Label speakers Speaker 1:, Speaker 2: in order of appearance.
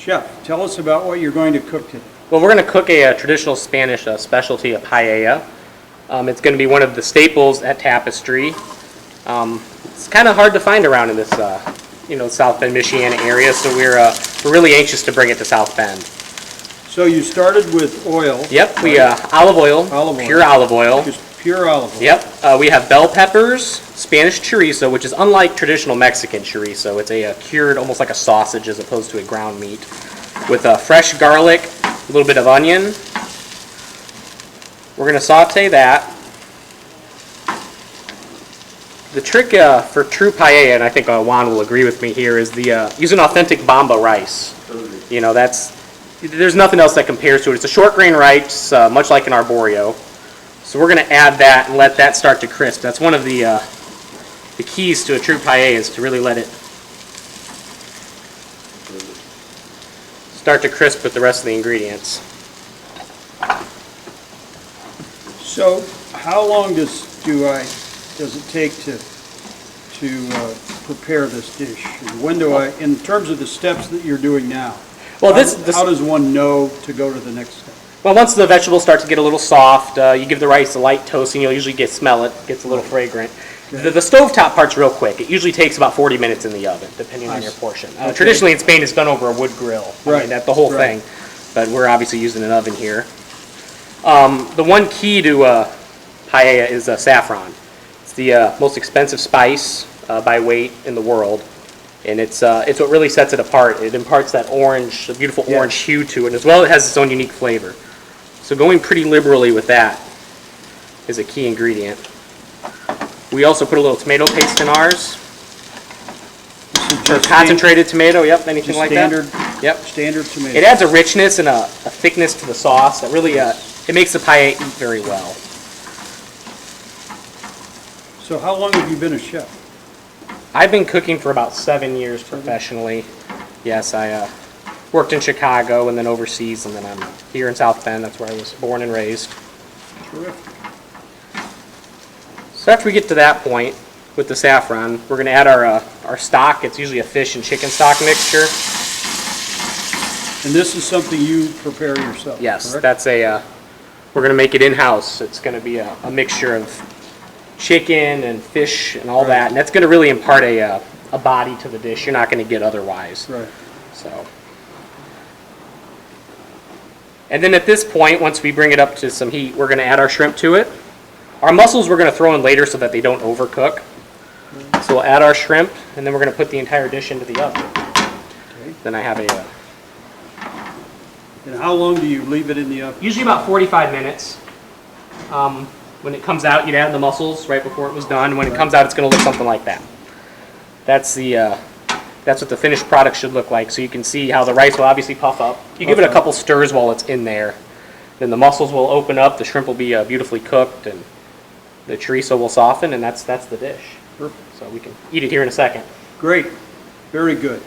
Speaker 1: Chef, tell us about what you're going to cook today.
Speaker 2: Well, we're going to cook a traditional Spanish specialty, a paella. It's going to be one of the staples at Tapastrie. It's kind of hard to find around in this, South Bend, Michiana area, so we're really anxious to bring it to South Bend.
Speaker 1: So you started with oil.
Speaker 2: Yep, we olive oil, pure olive oil.
Speaker 1: Just pure olive oil.
Speaker 2: Yep, we have bell peppers, Spanish chorizo, which is unlike traditional Mexican chorizo. It's a cured, almost like a sausage as opposed to a ground meat, with fresh garlic, a little bit of onion. We're going to saute that. The trick for true paella, and I think Juan will agree with me here, is the using authentic Bamba rice. There's nothing else that compares to it. It's a short grain rice, much like an arborio. So we're going to add that and let that start to crisp. That's one of the keys to a true paella, is to really let it start to crisp with the rest of the ingredients.
Speaker 1: So how long does it take to prepare this dish? And when do in terms of the steps that you're doing now,
Speaker 2: well,
Speaker 1: how does one know to go to the next step?
Speaker 2: Well, once the vegetables start to get a little soft, you give the rice a light toasting. You'll usually smell it. It gets a little fragrant. Okay. The stovetop part's real quick. It usually takes about 40 minutes in the oven, depending on your portion. Okay. Traditionally in Spain, it's done over a wood grill.
Speaker 1: Right.
Speaker 2: That's the whole thing. But we're obviously using an oven here. The one key to paella is saffron. It's the most expensive spice by weight in the world. And it's what really sets it apart. It imparts that orange, a beautiful orange hue to it, as well as it has its own unique flavor. So going pretty liberally with that is a key ingredient. We also put a little tomato paste in ours. Or concentrated tomato, anything like that. Yep.
Speaker 1: Standard tomato.
Speaker 2: It adds a richness and a thickness to the sauce that really, it makes the paella eat very well.
Speaker 1: So how long have you been a chef?
Speaker 2: I've been cooking for about 7 years professionally. Yes, I worked in Chicago and then overseas, and then I'm here in South Bend. That's where I was born and raised.
Speaker 1: Terrific.
Speaker 2: So after we get to that point with the saffron, we're going to add our stock. It's usually a fish and chicken stock mixture.
Speaker 1: And this is something you prepare yourself?
Speaker 2: Yes,
Speaker 1: correct?
Speaker 2: that's we're going to make it in-house. It's going to be a mixture of chicken and fish and all that, and that's going to really impart a body to the dish you're not going to get otherwise.
Speaker 1: Right.
Speaker 2: So, and then at this point, once we bring it up to some heat, we're going to add our shrimp to it. Our mussels we're going to throw in later so that they don't overcook. So we'll add our shrimp, and then we're going to put the entire dish into the oven.
Speaker 1: Okay.
Speaker 2: Then I have
Speaker 1: And how long do you leave it in the oven?
Speaker 2: usually about 45 minutes. When it comes out, you'd add the mussels right before it was done. When it comes out, it's going to look something like that. That's what the finished product should look like. So you can see how the rice will obviously puff up. You give it a couple stirs while it's in there. Then the mussels will open up, the shrimp will be beautifully cooked, and the chorizo will soften, and that's the dish.
Speaker 1: Perfect.
Speaker 2: So we can eat it here in a second.
Speaker 1: Great. Very good.